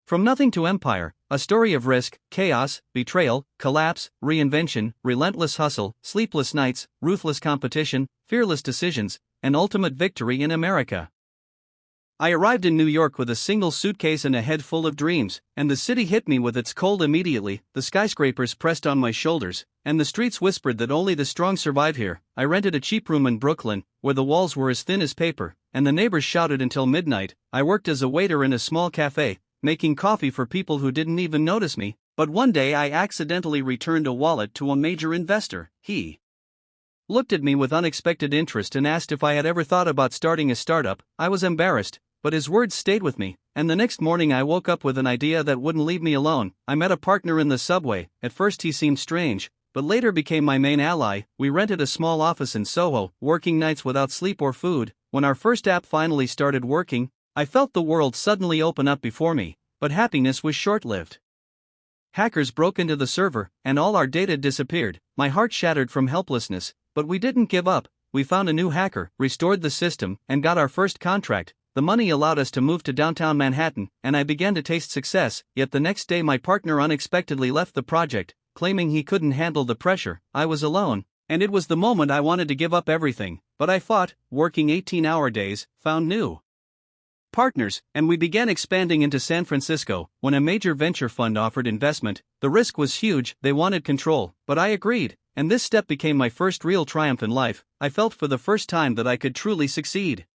From nothing to empire, a story of risk, chaos, betrayal, collapse, reinvention, relentless hustle, sleepless nights, ruthless competition, fearless decisions, and ultimate victory in America. I arrived in New York with a single suitcase and a head full of dreams, and the city hit me with its cold immediately. The skyscrapers pressed on my shoulders, and the streets whispered that only the strong survive here. I rented a cheap room in Brooklyn, where the walls were as thin as paper, and the neighbors shouted until midnight. I worked as a waiter in a small cafe, making coffee for people who didn't even notice me, but one day I accidentally returned a wallet to a major investor. He looked at me with unexpected interest and asked if I had ever thought about starting a startup. I was embarrassed, but his words stayed with me, and the next morning I woke up with an idea that wouldn't leave me alone. I met a partner in the subway. At first he seemed strange, but later became my main ally. We rented a small office in Soho, working nights without sleep or food. When our first app finally started working, I felt the world suddenly open up before me, but happiness was short-lived. Hackers broke into the server, and all our data disappeared. My heart shattered from helplessness, but we didn't give up. We found a new hacker, restored the system, and got our first contract. The money allowed us to move to downtown Manhattan, and I began to taste success. Yet the next day my partner unexpectedly left the project, claiming he couldn't handle the pressure. I was alone, and it was the moment I wanted to give up everything, but I fought, working 18-hour days, found new partners, and we began expanding into San Francisco. When a major venture fund offered investment, the risk was huge. They wanted control, but I agreed, and this step became my first real triumph in life. I felt for the first time that I could truly succeed.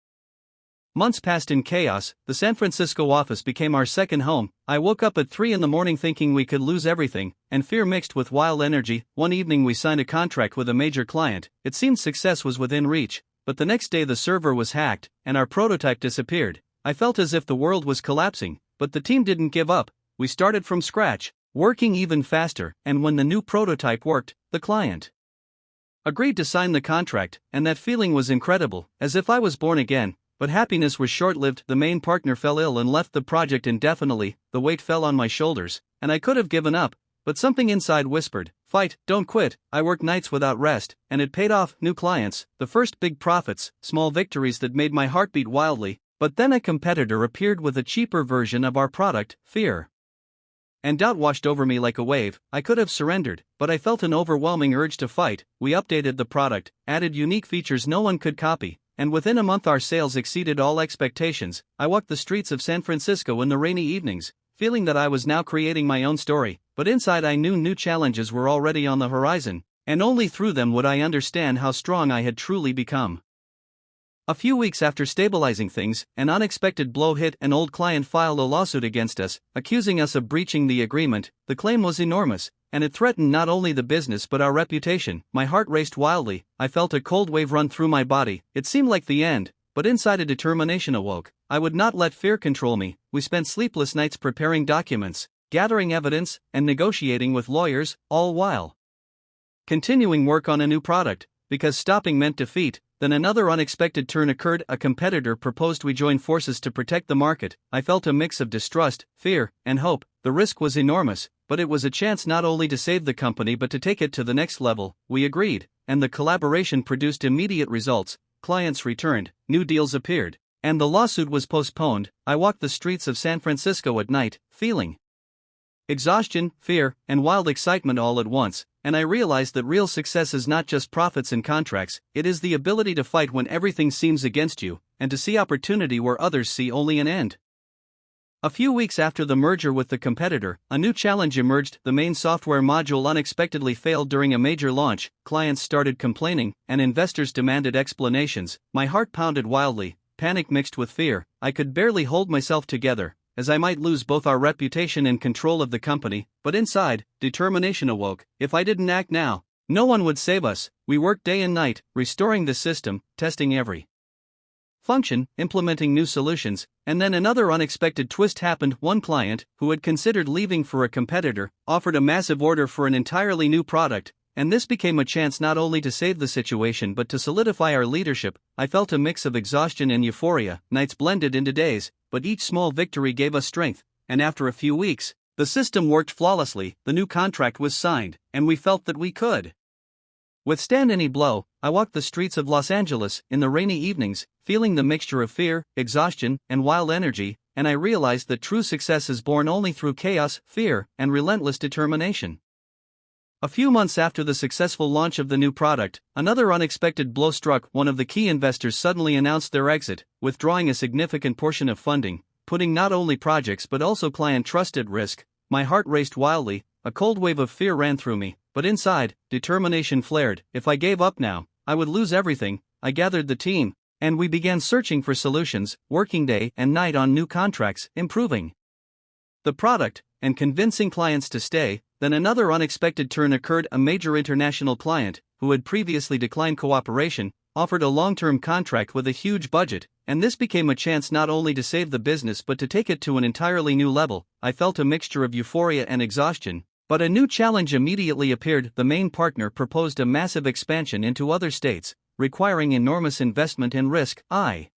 Months passed in chaos. The San Francisco office became our second home. I woke up at 3 a.m. thinking we could lose everything, and fear mixed with wild energy. One evening we signed a contract with a major client. It seemed success was within reach, but the next day the server was hacked, and our prototype disappeared. I felt as if the world was collapsing, but the team didn't give up. We started from scratch, working even faster, and when the new prototype worked, the client agreed to sign the contract, and that feeling was incredible, as if I was born again. But happiness was short-lived. The main partner fell ill and left the project indefinitely. The weight fell on my shoulders, and I could have given up, but something inside whispered, "Fight, don't quit." I worked nights without rest, and it paid off. New clients, the first big profits, small victories that made my heart beat wildly. But then a competitor appeared with a cheaper version of our product. Fear and doubt washed over me like a wave. I could have surrendered, but I felt an overwhelming urge to fight. We updated the product, added unique features no one could copy, and within a month our sales exceeded all expectations. I walked the streets of San Francisco in the rainy evenings, feeling that I was now creating my own story, but inside I knew new challenges were already on the horizon, and only through them would I understand how strong I had truly become. A few weeks after stabilizing things, an unexpected blow hit. An old client filed a lawsuit against us, accusing us of breaching the agreement. The claim was enormous, and it threatened not only the business but our reputation. My heart raced wildly. I felt a cold wave run through my body. It seemed like the end, but inside a determination awoke. I would not let fear control me. We spent sleepless nights preparing documents, gathering evidence, and negotiating with lawyers, all while continuing work on a new product, because stopping meant defeat. Then another unexpected turn occurred. A competitor proposed we join forces to protect the market. I felt a mix of distrust, fear, and hope. The risk was enormous, but it was a chance not only to save the company but to take it to the next level. We agreed, and the collaboration produced immediate results. Clients returned, new deals appeared, and the lawsuit was postponed. I walked the streets of San Francisco at night, feeling exhaustion, fear, and wild excitement all at once, and I realized that real success is not just profits and contracts. It is the ability to fight when everything seems against you, and to see opportunity where others see only an end. A few weeks after the merger with the competitor, a new challenge emerged. The main software module unexpectedly failed during a major launch. Clients started complaining, and investors demanded explanations. My heart pounded wildly, panic mixed with fear. I could barely hold myself together, as I might lose both our reputation and control of the company, but inside, determination awoke. If I didn't act now, no one would save us. We worked day and night, restoring the system, testing every function, implementing new solutions, and then another unexpected twist happened. One client, who had considered leaving for a competitor, offered a massive order for an entirely new product, and this became a chance not only to save the situation but to solidify our leadership. I felt a mix of exhaustion and euphoria. Nights blended into days, but each small victory gave us strength, and after a few weeks, the system worked flawlessly. The new contract was signed, and we felt that we could withstand any blow. I walked the streets of Los Angeles in the rainy evenings, feeling the mixture of fear, exhaustion, and wild energy. and I realized that true success is born only through chaos, fear, and relentless determination. A few months after the successful launch of the new product, another unexpected blow struck. One of the key investors suddenly announced their exit, withdrawing a significant portion of funding, putting not only projects but also client trust at risk. My heart raced wildly, a cold wave of fear ran through me, but inside, determination flared. If I gave up now, I would lose everything. I gathered the team, and we began searching for solutions, working day and night on new contracts, improving the product, and convincing clients to stay. Then another unexpected turn occurred. A major international client, who had previously declined cooperation, offered a long-term contract with a huge budget, and this became a chance not only to save the business but to take it to an entirely new level. I felt a mixture of euphoria and exhaustion, but a new challenge immediately appeared. The main partner proposed a massive expansion into other states, requiring enormous investment and risk. I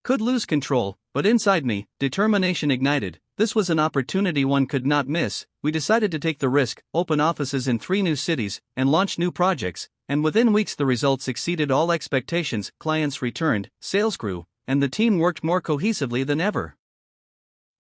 could lose control, but inside me, determination ignited. This was an opportunity one could not miss. We decided to take the risk, open offices in 3 new cities, and launch new projects, and within weeks the results exceeded all expectations. Clients returned, sales grew, and the team worked more cohesively than ever.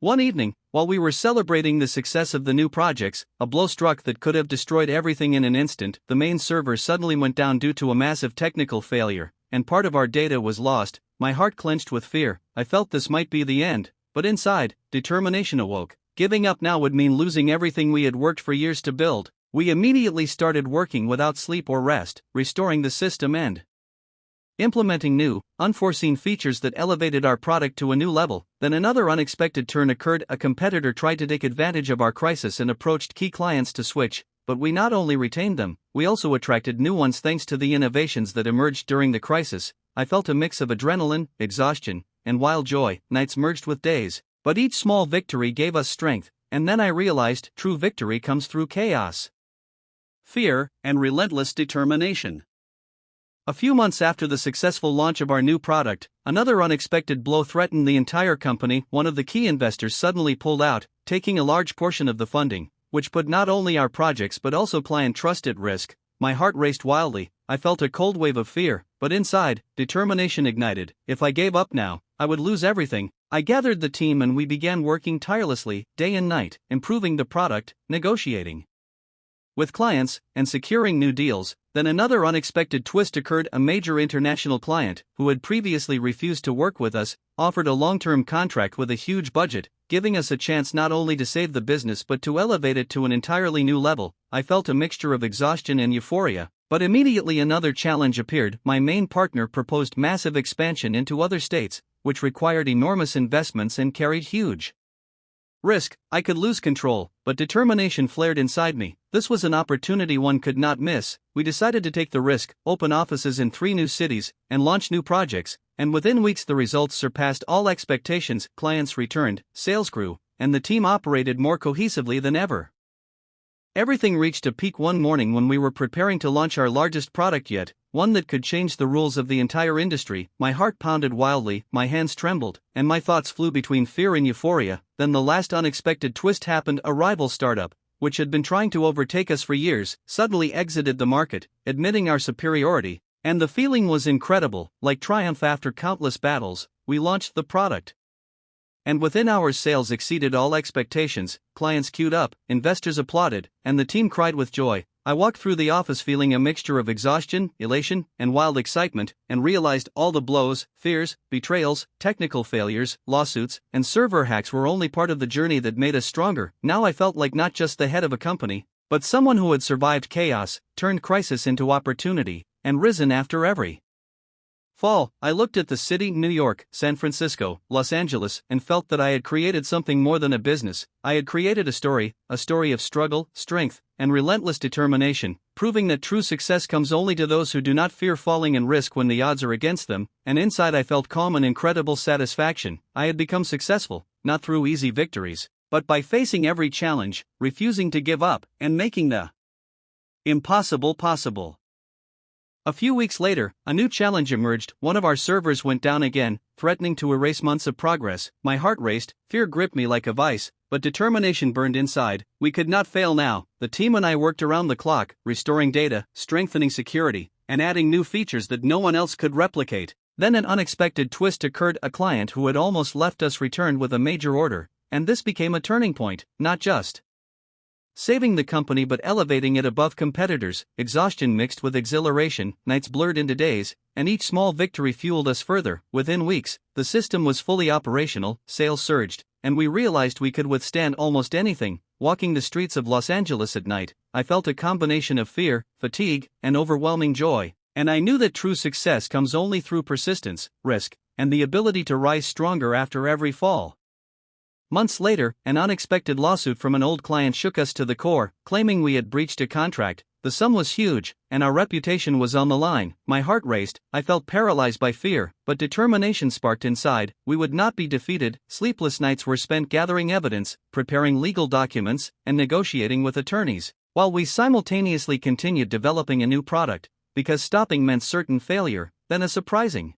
One evening, while we were celebrating the success of the new projects, a blow struck that could have destroyed everything in an instant. The main server suddenly went down due to a massive technical failure, and part of our data was lost. My heart clenched with fear. I felt this might be the end, but inside, determination awoke. Giving up now would mean losing everything we had worked for years to build. We immediately started working without sleep or rest, restoring the system and implementing new, unforeseen features that elevated our product to a new level. Then another unexpected turn occurred. A competitor tried to take advantage of our crisis and approached key clients to switch, but we not only retained them, we also attracted new ones thanks to the innovations that emerged during the crisis. I felt a mix of adrenaline, exhaustion, and wild joy. Nights merged with days, but each small victory gave us strength, and then I realized true victory comes through chaos, fear, and relentless determination. A few months after the successful launch of our new product, another unexpected blow threatened the entire company. One of the key investors suddenly pulled out, taking a large portion of the funding, which put not only our projects but also client trust at risk. My heart raced wildly. I felt a cold wave of fear, but inside, determination ignited. If I gave up now, I would lose everything. I gathered the team and we began working tirelessly, day and night, improving the product, negotiating with clients, and securing new deals. Then another unexpected twist occurred. A major international client, who had previously refused to work with us, offered a long-term contract with a huge budget, giving us a chance not only to save the business but to elevate it to an entirely new level. I felt a mixture of exhaustion and euphoria, but immediately another challenge appeared. My main partner proposed massive expansion into other states, which required enormous investments and carried huge risk. I could lose control, but determination flared inside me. This was an opportunity one could not miss. We decided to take the risk, open offices in 3 new cities, and launch new projects, and within weeks the results surpassed all expectations. Clients returned, sales grew, and the team operated more cohesively than ever. Everything reached a peak one morning when we were preparing to launch our largest product yet, one that could change the rules of the entire industry. My heart pounded wildly, my hands trembled, and my thoughts flew between fear and euphoria. Then the last unexpected twist happened. A rival startup, which had been trying to overtake us for years, suddenly exited the market, admitting our superiority, and the feeling was incredible. Like triumph after countless battles, we launched the product. And within hours sales exceeded all expectations, clients queued up, investors applauded, and the team cried with joy. I walked through the office feeling a mixture of exhaustion, elation, and wild excitement, and realized all the blows, fears, betrayals, technical failures, lawsuits, and server hacks were only part of the journey that made us stronger. Now I felt like not just the head of a company, but someone who had survived chaos, turned crisis into opportunity, and risen after every fall. I looked at the city, New York, San Francisco, Los Angeles, and felt that I had created something more than a business. I had created a story of struggle, strength, and relentless determination, proving that true success comes only to those who do not fear falling and risk when the odds are against them. And inside I felt calm and incredible satisfaction. I had become successful, not through easy victories, but by facing every challenge, refusing to give up, and making the impossible possible. A few weeks later, a new challenge emerged. One of our servers went down again, threatening to erase months of progress. My heart raced, fear gripped me like a vice, but determination burned inside. We could not fail now. The team and I worked around the clock, restoring data, strengthening security, and adding new features that no one else could replicate. Then an unexpected twist occurred. A client who had almost left us returned with a major order, and this became a turning point, not just saving the company but elevating it above competitors. Exhaustion mixed with exhilaration, nights blurred into days, and each small victory fueled us further. Within weeks, the system was fully operational, sales surged, and we realized we could withstand almost anything. Walking the streets of Los Angeles at night, I felt a combination of fear, fatigue, and overwhelming joy, and I knew that true success comes only through persistence, risk, and the ability to rise stronger after every fall. Months later, an unexpected lawsuit from an old client shook us to the core, claiming we had breached a contract. The sum was huge, and our reputation was on the line. My heart raced, I felt paralyzed by fear, but determination sparked inside. We would not be defeated. Sleepless nights were spent gathering evidence, preparing legal documents, and negotiating with attorneys, while we simultaneously continued developing a new product, because stopping meant certain failure. Then a surprising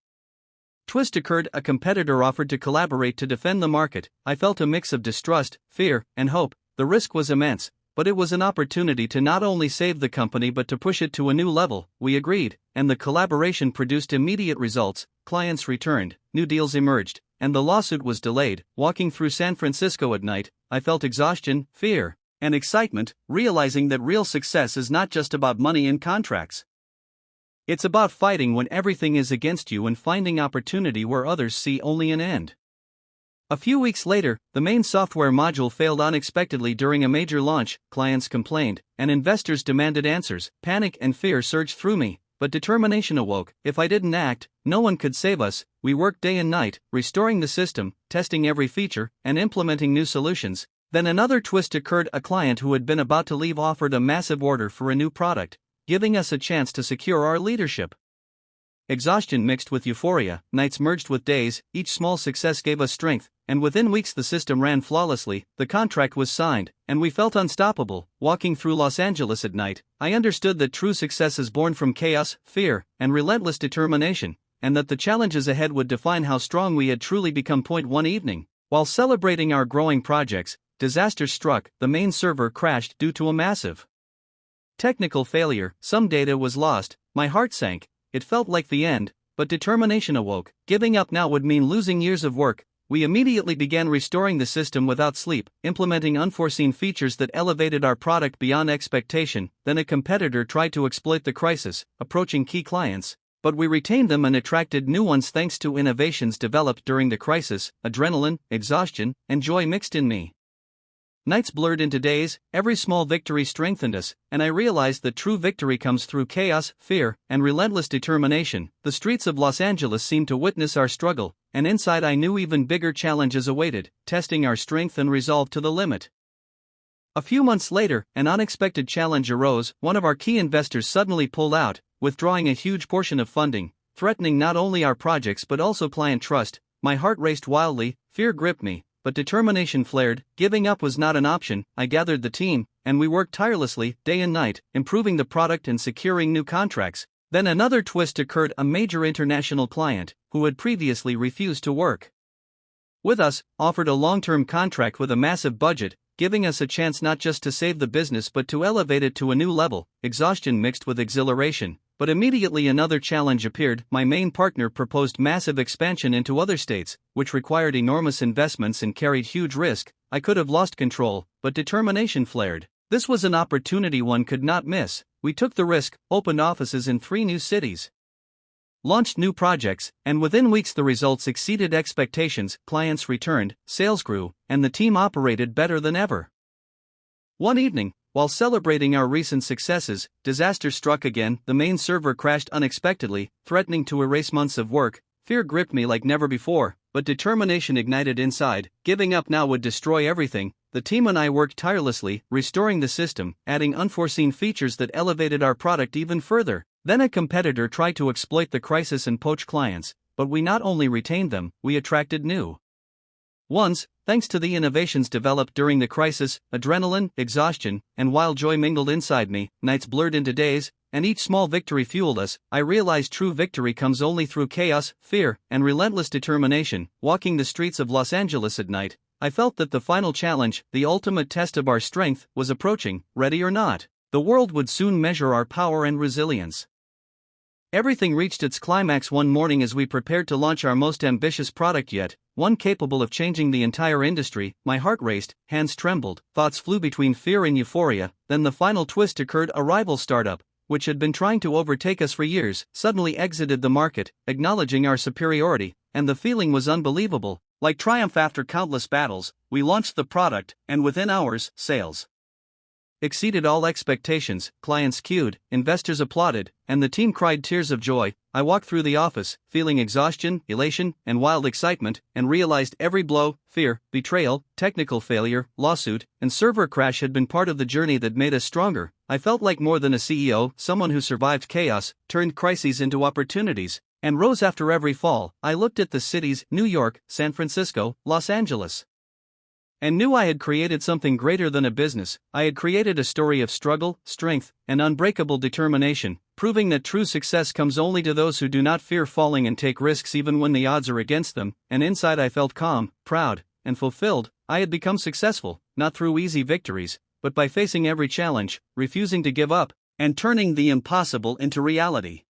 twist occurred. A competitor offered to collaborate to defend the market. I felt a mix of distrust, fear, and hope. The risk was immense, but it was an opportunity to not only save the company but to push it to a new level. We agreed, and the collaboration produced immediate results. Clients returned, new deals emerged, and the lawsuit was delayed. Walking through San Francisco at night, I felt exhaustion, fear, and excitement, realizing that real success is not just about money and contracts. It's about fighting when everything is against you and finding opportunity where others see only an end. A few weeks later, the main software module failed unexpectedly during a major launch. Clients complained, and investors demanded answers. Panic and fear surged through me, but determination awoke. If I didn't act, no one could save us. We worked day and night, restoring the system, testing every feature, and implementing new solutions. Then another twist occurred. A client who had been about to leave offered a massive order for a new product, giving us a chance to secure our leadership. Exhaustion mixed with euphoria, nights merged with days, each small success gave us strength, and within weeks the system ran flawlessly. The contract was signed, and we felt unstoppable. Walking through Los Angeles at night, I understood that true success is born from chaos, fear, and relentless determination, and that the challenges ahead would define how strong we had truly become. One evening, while celebrating our growing projects, disaster struck. The main server crashed due to a massive technical failure. Some data was lost. My heart sank. It felt like the end, but determination awoke. Giving up now would mean losing years of work. We immediately began restoring the system without sleep, implementing unforeseen features that elevated our product beyond expectation. Then a competitor tried to exploit the crisis, approaching key clients, but we retained them and attracted new ones thanks to innovations developed during the crisis. Adrenaline, exhaustion, and joy mixed in me. Nights blurred into days, every small victory strengthened us, and I realized that true victory comes through chaos, fear, and relentless determination. The streets of Los Angeles seemed to witness our struggle, and inside I knew even bigger challenges awaited, testing our strength and resolve to the limit. A few months later, an unexpected challenge arose. One of our key investors suddenly pulled out, withdrawing a huge portion of funding, threatening not only our projects but also client trust. My heart raced wildly, fear gripped me, but determination flared. Giving up was not an option. I gathered the team, and we worked tirelessly, day and night, improving the product and securing new contracts. Then another twist occurred. A major international client, who had previously refused to work with us, offered a long-term contract with a massive budget, giving us a chance not just to save the business but to elevate it to a new level. Exhaustion mixed with exhilaration, but immediately another challenge appeared. My main partner proposed massive expansion into other states, which required enormous investments and carried huge risk. I could have lost control, but determination flared. This was an opportunity one could not miss. We took the risk, opened offices in 3 new cities, launched new projects, and within weeks the results exceeded expectations. Clients returned, sales grew, and the team operated better than ever. One evening, while celebrating our recent successes, disaster struck again. The main server crashed unexpectedly, threatening to erase months of work. Fear gripped me like never before, but determination ignited inside. Giving up now would destroy everything. The team and I worked tirelessly, restoring the system, adding unforeseen features that elevated our product even further. Then a competitor tried to exploit the crisis and poach clients, but we not only retained them, we attracted new ones, thanks to the innovations developed during the crisis. Adrenaline, exhaustion, and wild joy mingled inside me. Nights blurred into days, and each small victory fueled us. I realized true victory comes only through chaos, fear, and relentless determination. Walking the streets of Los Angeles at night, I felt that the final challenge, the ultimate test of our strength, was approaching. Ready or not, the world would soon measure our power and resilience. Everything reached its climax one morning as we prepared to launch our most ambitious product yet, one capable of changing the entire industry. My heart raced, hands trembled, thoughts flew between fear and euphoria. Then the final twist occurred. A rival startup, which had been trying to overtake us for years, suddenly exited the market, acknowledging our superiority, and the feeling was unbelievable. Like triumph after countless battles, we launched the product, and within hours, sales exceeded all expectations. Clients queued, investors applauded, and the team cried tears of joy. I walked through the office, feeling exhaustion, elation, and wild excitement, and realized every blow, fear, betrayal, technical failure, lawsuit, and server crash had been part of the journey that made us stronger. I felt like more than a CEO, someone who survived chaos, turned crises into opportunities, and rose after every fall. I looked at the cities, New York, San Francisco, Los Angeles, and knew I had created something greater than a business. I had created a story of struggle, strength, and unbreakable determination, proving that true success comes only to those who do not fear falling and take risks even when the odds are against them. And inside I felt calm, proud, and fulfilled. I had become successful, not through easy victories, but by facing every challenge, refusing to give up, and turning the impossible into reality.